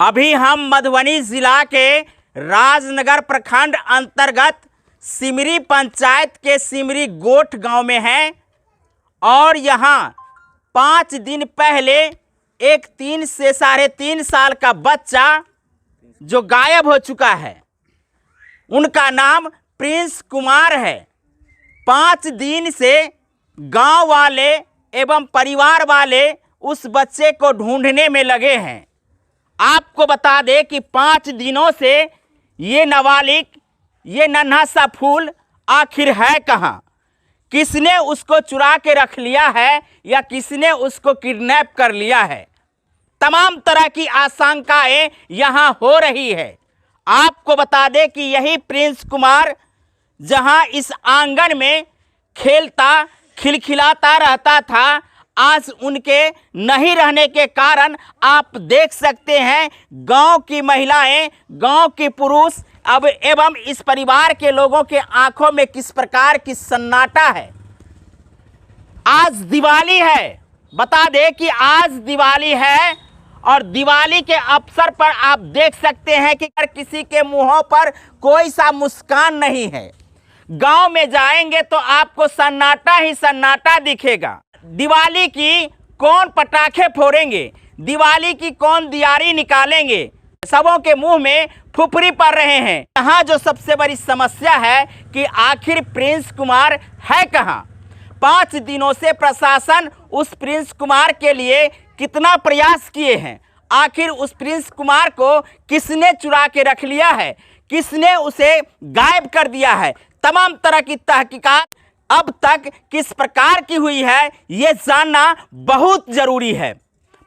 अभी हम मधुबनी जिला के राजनगर प्रखंड अंतर्गत सिमरी पंचायत के सिमरी गोठ गांव में हैं और यहाँ 5 दिन पहले एक 3 से 3.5 साल का बच्चा जो गायब हो चुका है, उनका नाम प्रिंस कुमार है। 5 दिन से गांव वाले एवं परिवार वाले उस बच्चे को ढूंढने में लगे हैं। आपको बता दें कि 5 दिनों से ये नाबालिग, ये नन्हा सा फूल आखिर है कहाँ? किसने उसको चुरा के रख लिया है या किसने उसको किडनैप कर लिया है? तमाम तरह की आशंकाएं यहाँ हो रही है। आपको बता दें कि यही प्रिंस कुमार जहाँ इस आंगन में खेलता खिलखिलाता रहता था, आज उनके नहीं रहने के कारण आप देख सकते हैं गांव की महिलाएं, गांव के पुरुष अब एवं इस परिवार के लोगों के आंखों में किस प्रकार की सन्नाटा है। आज दिवाली है, बता दें कि आज दिवाली है और दिवाली के अवसर पर आप देख सकते हैं कि किसी के मुंहों पर कोई सा मुस्कान नहीं है। गांव में जाएंगे तो आपको सन्नाटा ही सन्नाटा दिखेगा। दिवाली की कौन पटाखे फोड़ेंगे, दिवाली की कौन दियारी निकालेंगे, सबों के मुंह में फुफरी पड़ रहे हैं। यहाँ जो सबसे बड़ी समस्या है कि आखिर प्रिंस कुमार है कहाँ? 5 दिनों से प्रशासन उस प्रिंस कुमार के लिए कितना प्रयास किए हैं। आखिर उस प्रिंस कुमार को किसने चुरा के रख लिया है, किसने उसे गायब कर दिया है? तमाम तरह की तहकीकात अब तक किस प्रकार की हुई है, ये जानना बहुत जरूरी है।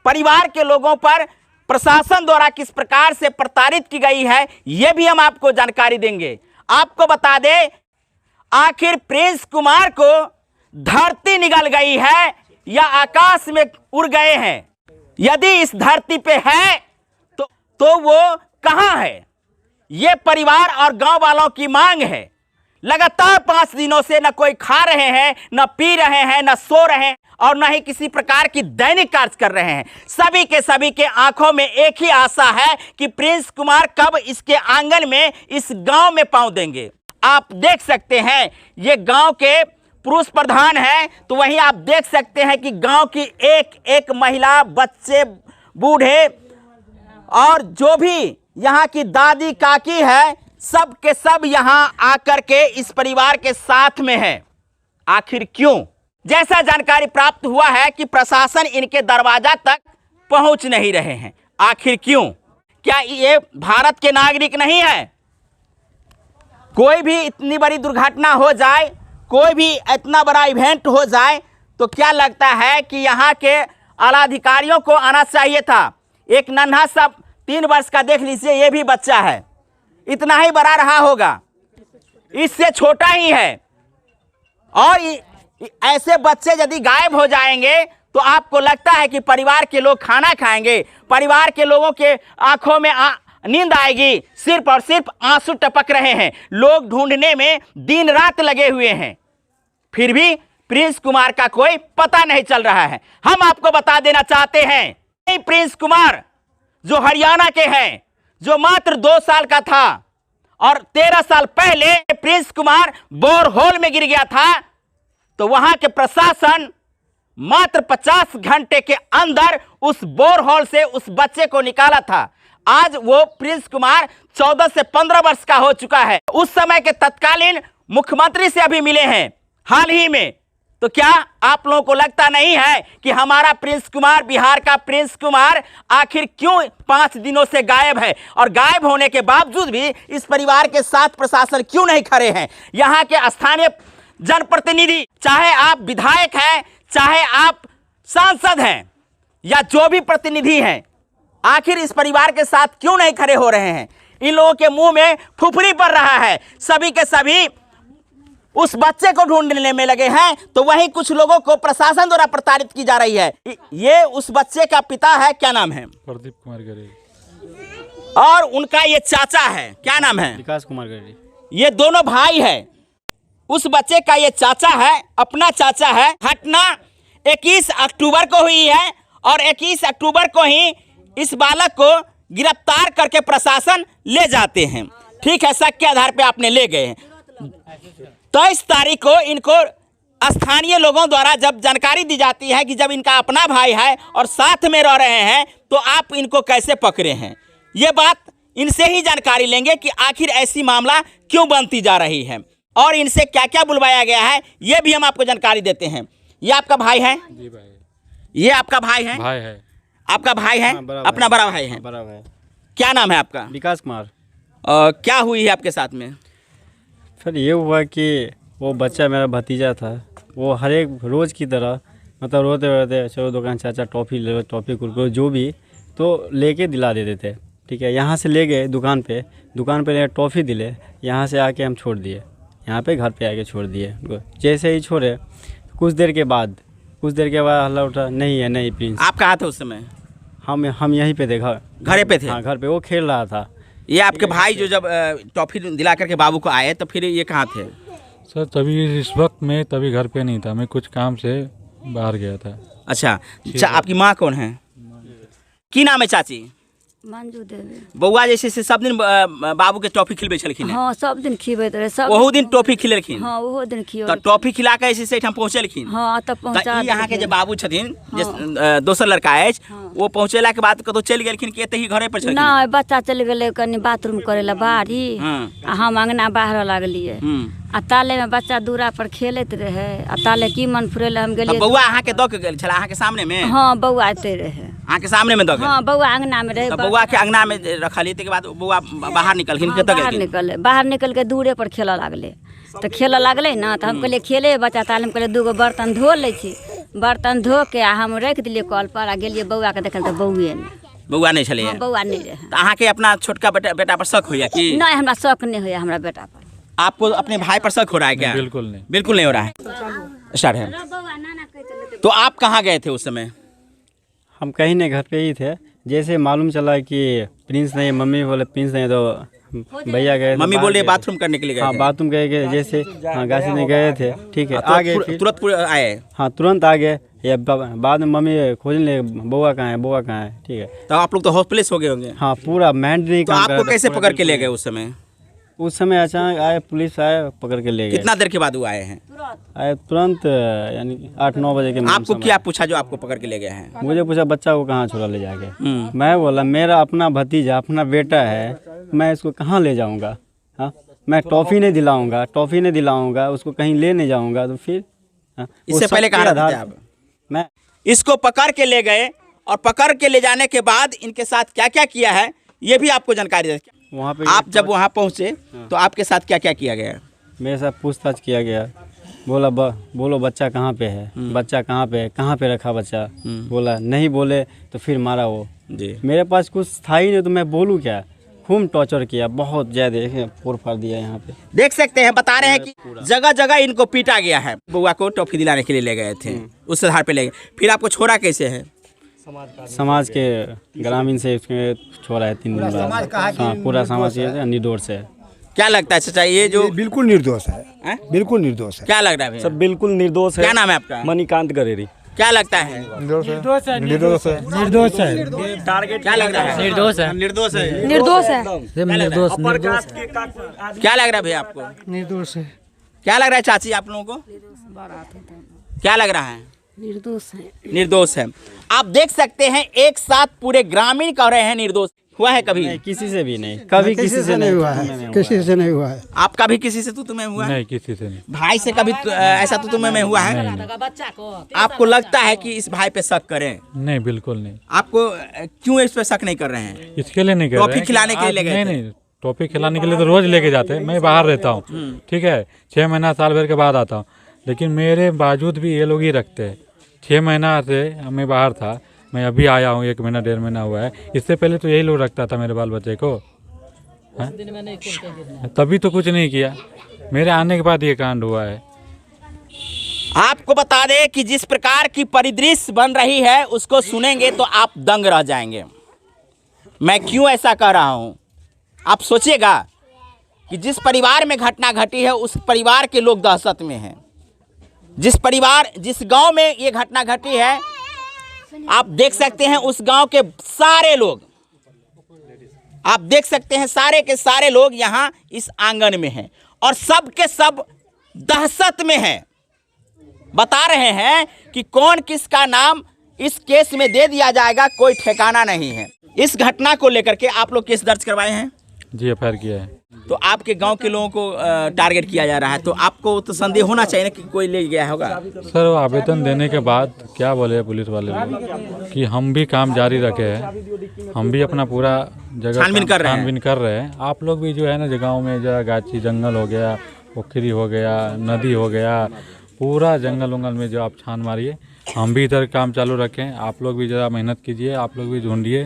परिवार के लोगों पर प्रशासन द्वारा किस प्रकार से प्रताड़ित की गई है, ये भी हम आपको जानकारी देंगे। आपको बता दें, आखिर प्रिंस कुमार को धरती निगल गई है या आकाश में उड़ गए हैं? यदि इस धरती पे है तो वो कहाँ है? ये परिवार और गांव वालों की मांग है। लगातार 5 दिनों से न कोई खा रहे हैं, न पी रहे हैं, न सो रहे हैं और न ही किसी प्रकार की दैनिक कार्य कर रहे हैं। सभी के आंखों में एक ही आशा है कि प्रिंस कुमार कब इसके आंगन में, इस गांव में पांव देंगे। आप देख सकते हैं ये गांव के पुरुष प्रधान हैं, तो वहीं आप देख सकते हैं कि गांव की एक महिला, बच्चे, बूढ़े और जो भी यहाँ की दादी काकी है, सब के सब यहाँ आकर के इस परिवार के साथ में है। आखिर क्यों? जैसा जानकारी प्राप्त हुआ है कि प्रशासन इनके दरवाजा तक पहुंच नहीं रहे हैं। आखिर क्यों? क्या ये भारत के नागरिक नहीं है? कोई भी इतनी बड़ी दुर्घटना हो जाए, कोई भी इतना बड़ा इवेंट हो जाए, तो क्या लगता है कि यहाँ के आला अधिकारियों को आना चाहिए था। एक नन्हा सा 3 वर्ष का देख लीजिए, ये भी बच्चा है, इतना ही बड़ा रहा होगा, इससे छोटा ही है। और ऐसे बच्चे यदि गायब हो जाएंगे तो आपको लगता है कि परिवार के लोग खाना खाएंगे, परिवार के लोगों के आंखों में नींद आएगी? सिर्फ और सिर्फ आंसू टपक रहे हैं। लोग ढूंढने में दिन रात लगे हुए हैं, फिर भी प्रिंस कुमार का कोई पता नहीं चल रहा है। हम आपको बता देना चाहते हैं, प्रिंस कुमार जो हरियाणा के हैं, जो मात्र 2 साल का था और 13 साल पहले प्रिंस कुमार बोरहोल में गिर गया था, तो वहां के प्रशासन मात्र 50 घंटे के अंदर उस बोरहोल से उस बच्चे को निकाला था। आज वो प्रिंस कुमार 14 से 15 वर्ष का हो चुका है। उस समय के तत्कालीन मुख्यमंत्री से अभी मिले हैं हाल ही में। तो क्या आप लोगों को लगता नहीं है कि हमारा प्रिंस कुमार, बिहार का प्रिंस कुमार आखिर क्यों 5 दिनों से गायब है? और गायब होने के बावजूद भी इस परिवार के साथ प्रशासन क्यों नहीं खड़े हैं? यहाँ के स्थानीय जनप्रतिनिधि, चाहे आप विधायक हैं, चाहे आप सांसद हैं या जो भी प्रतिनिधि हैं, आखिर इस परिवार के साथ क्यों नहीं खड़े हो रहे हैं? इन लोगों के मुंह में फुफरी पड़ रहा है। सभी के सभी उस बच्चे को ढूंढने में लगे हैं, तो वहीं कुछ लोगों को प्रशासन द्वारा प्रताड़ित की जा रही है। ये उस बच्चे का पिता है, क्या नाम है? प्रदीप कुमार गरे। और उनका ये चाचा है, क्या नाम है? विकास कुमार गरे। ये दोनों भाई है। उस बच्चे का ये चाचा है, अपना चाचा है। घटना 21 अक्टूबर को हुई है और 21 अक्टूबर को ही इस बालक को गिरफ्तार करके प्रशासन ले जाते हैं। ठीक है, शक के आधार पे आपने ले गए हैं। 23 तारीख को इनको स्थानीय लोगों द्वारा जब जानकारी दी जाती है कि जब इनका अपना भाई है और साथ में रह रहे हैं तो आप इनको कैसे पकड़े हैं, ये बात इनसे ही जानकारी लेंगे कि आखिर ऐसी मामला क्यों बनती जा रही है और इनसे क्या क्या बुलवाया गया है, ये भी हम आपको जानकारी देते हैं। ये आपका भाई है? जी भाई। ये आपका भाई है? भाई है। आपका भाई है? अपना बड़ा भाई है? बड़ा भाई। क्या नाम है आपका? विकास कुमार। क्या हुई है आपके साथ में? फिर ये हुआ कि वो बच्चा मेरा भतीजा था, वो हर एक रोज़ की तरह मतलब रोते रोते चलो दुकान चाचा टॉफ़ी ले लो, टॉफ़ी कुरकुरे जो भी तो लेके दिला देते थे। ठीक है, यहाँ से ले गए दुकान पे ले टॉफ़ी दिले, यहाँ से आके हम छोड़ दिए, यहाँ पे घर पे आके छोड़ दिए। जैसे ही छोड़े कुछ देर के बाद हल्ला उठा, नहीं है नहीं प्रिंस। आप कहाँ थे उस समय? हम यहीं पे थे, घरे पे थे? हाँ घर पे, वो खेल रहा था। ये आपके भाई जो जब टॉफी दिला करके बाबू को आए तो फिर ये कहाँ थे? सर तभी इस वक्त मैं तभी घर पे नहीं था, मैं कुछ काम से बाहर गया था। अच्छा, आपकी माँ कौन है? की नाम है चाची? मंजू देवी। बउआ जैसे से सब दिन बाबू के टॉफी खिलबे छलखिन? हाँ सब दिन खिबैत रहे सब। ओहू दिन टॉफी खिलेलखिन? हाँ ओहो दिन खियो। तो टॉफी खिला के ऐसे से हम पहुँचलखिन? हाँ तब पहुँचा यहाँ के जो बाबू छथिन दोसर लड़का अछि, वो पहुँचेला के बाद कतौ चलि गेलखिन कि एते ही घरे पर छलखिन? ना, बच्चा चल गेले कनी बाथरूम करे ला बाहरी, आ हम अंगना बाहर लागलिए, आ ताले में बच्चा दूरा पर खेलत रहे, आ ताले की मन फुरेला हम गेलिए। बउआ अहाँ के द के गेल छला अहाँ के सामने में? हाँ बउआ आते रहे, अहाँ के सामने में द गेल? हाँ बउआ अंगना में रहे। बउआ के अंगना में रखलिए के बाद बउआ बाहर निकलखिन? हाँ, कतऽ बाहर निकल के दूरे पर खेला लागले, तो खेला लागले ना, तो हम कहलिए खेले बच्चा, ताले हम कहलिए दूगो बर्तन धो लै छी, बर्तन धो के आ हम रख दिलिए कल पर, आ गेलिए बउआ के देखल तो बउए नहीं, बउआ नहीं छले? बउआ नहीं रहे। तो अहाँ के अपना छोटका बेटा पर शक होया कि? नहीं, हमरा शक नहीं होया हमरा बेटा पर। आपको अपने भाई पर शक हो रहा है क्या? बिल्कुल नहीं, बिल्कुल नहीं हो रहा है। स्टार्ट है। तो आप कहाँ गए थे उस समय? हम कहीं नहीं, घर पे ही थे। जैसे मालूम चला कि प्रिंस नहीं, मम्मी बोले प्रिंस नहीं, तो भैया गए। मम्मी बोले बाथरूम करने के लिए गए? हाँ बाथरूम गए, जैसे हाँ गाछी में गए थे। ठीक है, आ गए तुरंत आए? हाँ तुरंत आ गए। या बाद में मम्मी खोजने लगे बउआ कहाँ है। ठीक है, तो आप लोग तो हॉस्पिटल हो गए होंगे? हाँ पूरा मैंड नहीं। तो आपको कैसे पकड़ के ले गए उस समय? उस समय अचानक आए, पुलिस आए, पकड़ के ले गए। कितना देर के बाद वो आए हैं? आए तुरंत, यानी 8-9 बजे के। आपको क्या पूछा जो आपको पकड़ के ले गए हैं? मुझे पूछा बच्चा को कहाँ छोड़ा ले जाके। मैं बोला मेरा अपना भतीजा, अपना बेटा है, मैं इसको कहाँ ले जाऊँगा? हाँ, मैं टॉफ़ी नहीं दिलाऊँगा, उसको कहीं ले नहीं जाऊँगा, तो फिर इससे पहले कहाँ रहते थे आप? मैं इसको पकड़ के ले गए और पकड़ के ले जाने के बाद इनके साथ क्या क्या किया है ये भी आपको जानकारी दे। वहाँ पे आप जब वहाँ पहुँचे तो आपके साथ क्या क्या किया गया? मेरे साथ पूछताछ किया गया। बोलो बच्चा कहाँ पे है, बच्चा कहाँ पे रखा बच्चा? बोला नहीं, बोले तो फिर मारा वो जी। मेरे पास कुछ था ही नहीं, तो मैं बोलूँ क्या? खूब टॉर्चर किया, बहुत ज़्यादा फोड़ फाड़ दिया। यहाँ पे देख सकते हैं, बता रहे हैं कि जगह जगह इनको पीटा गया है। बउआ को टॉफी दिलाने के लिए ले गए थे, उस आधार पे ले गए। फिर आपको छोड़ा कैसे है? समाज के ग्रामीण से उसके छोड़ा है 3 दिन बाद। हाँ पूरा समाज निर्दोष से। क्या लगता है चाचा ये जो? बिल्कुल निर्दोष है, बिल्कुल निर्दोष है। क्या लग रहा है? सब बिल्कुल निर्दोष है। क्या नाम है आपका? मणिकांत गरेरी। क्या लगता है? निर्दोष है। टारगेट क्या लग रहा है? निर्दोष है। क्या लग रहा है भैया आपको? निर्दोष है। क्या लग रहा है चाची आप लोगों को? क्या लग रहा है? निर्दोष है। आप देख सकते हैं एक साथ पूरे ग्रामीण कह रहे हैं निर्दोष। हुआ है कभी? नहीं, किसी से भी नहीं, कभी किसी से नहीं हुआ है, किसी से नहीं हुआ है। आपका भी किसी से तो तुम्हें हुआ है? नहीं, किसी से नहीं। भाई से कभी ऐसा तो तुम्हें में हुआ है? आपको लगता है कि इस भाई पे शक करें? नहीं, बिल्कुल नहीं। आपको क्यों इस पे शक नहीं कर रहे हैं? इसके लिए नहीं कर रहे हैं। टॉफी खिलाने के लिए ले गए थे? नहीं, टॉफी खिलाने के लिए तो रोज लेके जाते हैं। मैं बाहर रहता हूँ, ठीक है, 6 महीना साल भर के बाद आता हूँ, लेकिन मेरे बावजूद भी ये लोग ही रखते हैं। 6 महीना से मैं बाहर था, मैं अभी आया हूँ, 1 महीना 1.5 महीना हुआ है। इससे पहले तो यही लोग रखता था मेरे बाल बच्चे को। तभी तो कुछ नहीं किया, मेरे आने के बाद ये कांड हुआ है। आपको बता दें कि जिस प्रकार की परिदृश्य बन रही है उसको सुनेंगे तो आप दंग रह जाएंगे। मैं क्यों ऐसा कह रहा हूँ आप सोचिएगा कि जिस परिवार में घटना घटी है उस परिवार के लोग दहशत में हैं। जिस गांव में ये घटना घटी है आप देख सकते हैं उस गांव के सारे लोग आप देख सकते हैं सारे के सारे लोग यहाँ इस आंगन में हैं और सब के सब दहशत में हैं। बता रहे हैं कि कौन किसका नाम इस केस में दे दिया जाएगा, कोई ठिकाना नहीं है। इस घटना को लेकर के आप लोग केस दर्ज करवाए हैं? जी FIR किया है। तो आपके गांव के लोगों को टारगेट किया जा रहा है, तो आपको तो संदेह होना चाहिए ना कि कोई ले गया होगा। सर आवेदन देने के बाद क्या बोले पुलिस वाले लोग कि हम भी काम जारी रखे हैं, हम भी अपना पूरा जगह छानबीन कर रहे हैं। आप लोग भी जो है ना गाँव में जो गाछी जंगल हो गया, पोखरी हो गया, नदी हो गया, पूरा जंगल उंगल में जो आप छान मारिए। हम भी इधर काम चालू रखें, आप लोग भी ज़रा मेहनत कीजिए, आप लोग भी ढूंढिए,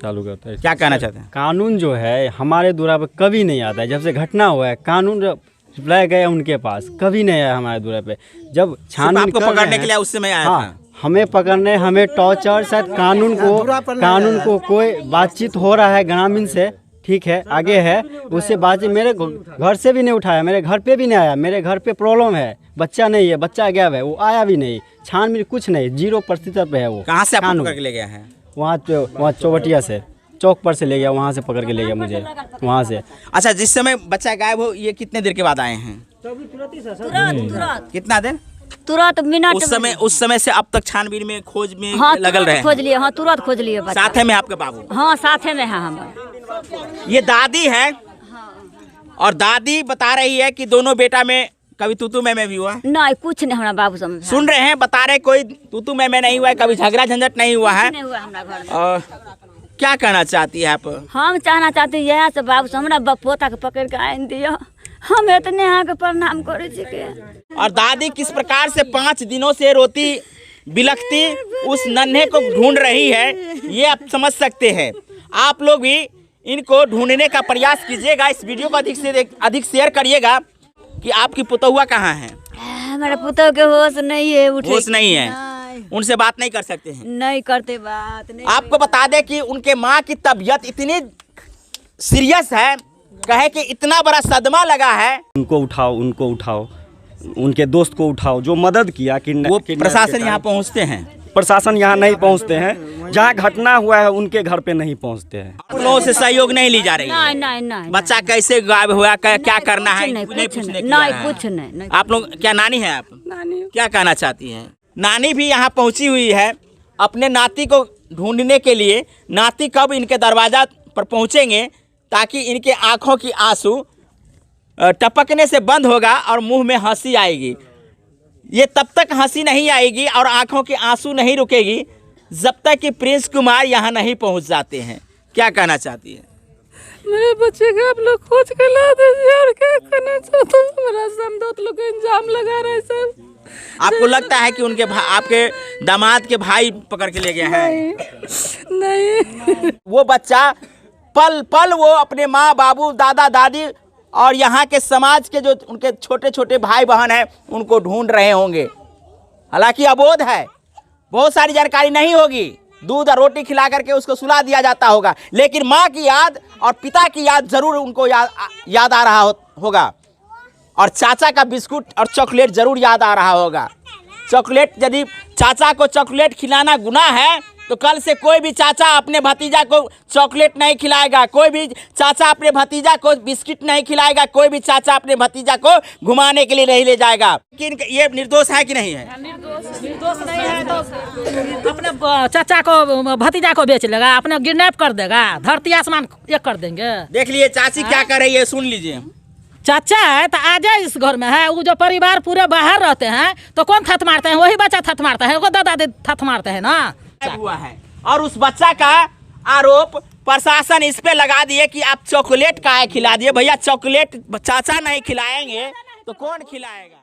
चालू करते हैं। क्या कहना चाहते हैं? कानून जो है हमारे दूरा पे कभी नहीं आता है। जब से घटना हुआ है कानून रिप्लाई गया उनके पास, कभी नहीं आया हमारे दूरा पे। जब छानबीन आपको पकड़ने के लिए उस समय आया था? हमें पकड़ने, हमें टॉर्चर, शायद कानून को कोई बातचीत हो रहा है ग्रामीण से, ठीक है आगे है, उससे बातचीत मेरे घर से भी नहीं उठाया, मेरे घर पे भी नहीं आया। मेरे घर पे प्रॉब्लम है, बच्चा नहीं है, बच्चा गया है, वो आया भी नहीं। छानबीन कुछ नहीं, 0% पे है वो। कहाँ से आपको पकड़ के ले गया है? वहाँ चौबटिया से, चौक पर से ले गया, वहाँ से पकड़ के ले गया मुझे वहाँ से। अच्छा, जिस समय बच्चा गायब हो ये कितने देर के बाद आए हैं? कितना देर? तुरंत मिनट उस समय से अब तक छानबीन में खोज में हाँ, लगल रहे? खोज लिए, हाँ तुरंत खोज लिए बच्चा। साथ में आपके बाबू? हाँ साथे में है हमारे। ये दादी है और दादी बता रही है कि दोनों बेटा में कभी तूतू मैं भी हुआ है? नहीं कुछ नहीं, हमारा बाबू समझ सुन रहे हैं, बता रहे कोई तूतू मैं नहीं हुआ है, कभी झगड़ा झंझट नहीं हुआ है। नहीं हुआ हमारा घर में। और क्या कहना चाहती है आप? हम चाहना चाहते यह से बाबू से हमरा पोता के पकड़ के आन दिया, हम इतने यहाँ के प्रणाम करे छिके। और दादी किस प्रकार से 5 दिनों से रोती बिलखती उस नन्हे को ढूंढ रही है, ये आप समझ सकते हैं। आप लोग भी इनको ढूंढने का प्रयास कीजिएगा, इस वीडियो को अधिक शेयर करिएगा कि आपकी पुतहुआ कहाँ है? हमारे पुतहु के होश नहीं है, होश नहीं है, उनसे बात नहीं कर सकते हैं? नहीं करते बात नहीं। आपको बता दें कि उनके माँ की तबीयत इतनी सीरियस है, कहे कि इतना बड़ा सदमा लगा है। उनको उठाओ, उनके दोस्त को उठाओ जो मदद किया कि वो प्रशासन यहाँ पहुँचते हैं? प्रशासन यहाँ नहीं पहुँचते हैं, जहाँ घटना हुआ है उनके घर पे नहीं पहुँचते हैं। आप लोगों से सहयोग नहीं ली जा रही है? नहीं। बच्चा कैसे गायब हुआ, क्या करना है? कुछ नहीं। आप लोग क्या नानी है आप? नानी। क्या कहना चाहती हैं? नानी भी यहाँ पहुँची हुई है अपने नाती को ढूंढने के लिए। नाती कब इनके दरवाजा पर पहुँचेंगे ताकि इनके आँखों की आंसू टपकने से बंद होगा और मुंह में हंसी आएगी। ये तब तक हंसी नहीं आएगी और आंखों के आंसू नहीं रुकेगी जब तक कि प्रिंस कुमार यहाँ नहीं पहुँच जाते हैं। क्या कहना चाहती है? मेरे बच्चे का आप लोग खोज कर ला दीजिए। और क्या करना चाहता हूँ, मेरा समझौत लोग इल्जाम लगा रहे सब। आपको लगता है कि उनके आपके दामाद के भाई पकड़ के ले गए हैं? नहीं। वो बच्चा पल पल वो अपने माँ बाबू दादा दादी और यहाँ के समाज के जो उनके छोटे छोटे भाई बहन हैं उनको ढूंढ रहे होंगे। हालांकि अबोध है, बहुत सारी जानकारी नहीं होगी, दूध और रोटी खिला करके उसको सुला दिया जाता होगा, लेकिन माँ की याद और पिता की याद जरूर उनको याद आ रहा होगा। और चाचा का बिस्कुट और चॉकलेट जरूर याद आ रहा होगा। चॉकलेट, यदि चाचा को चॉकलेट खिलाना गुनाह है तो कल से कोई भी चाचा अपने भतीजा को चॉकलेट नहीं खिलाएगा, कोई भी चाचा अपने भतीजा को बिस्किट नहीं खिलाएगा, कोई भी चाचा अपने भतीजा को घुमाने के लिए नहीं ले जाएगा। लेकिन ये निर्दोष है कि नहीं है? निर्दोष नहीं है तो अपने चाचा को भतीजा को बेच लेगा, अपने किडनैप कर देगा, धरती आसमान एक कर देंगे। देख लिए चाची क्या कर रही है, सुन लीजिए। चाचा है तो आ जाए इस घर में है, वो जो परिवार पूरे बाहर रहते हैं तो कौन थत मारते हैं? वही बच्चा थत मारता है, वो दादा थत मारते हैं ना। हुआ है और उस बच्चा का आरोप प्रशासन इस पे लगा दिए कि आप चॉकलेट का खिला दिए। भैया चॉकलेट चाचा नहीं खिलाएंगे तो कौन खिलाएगा?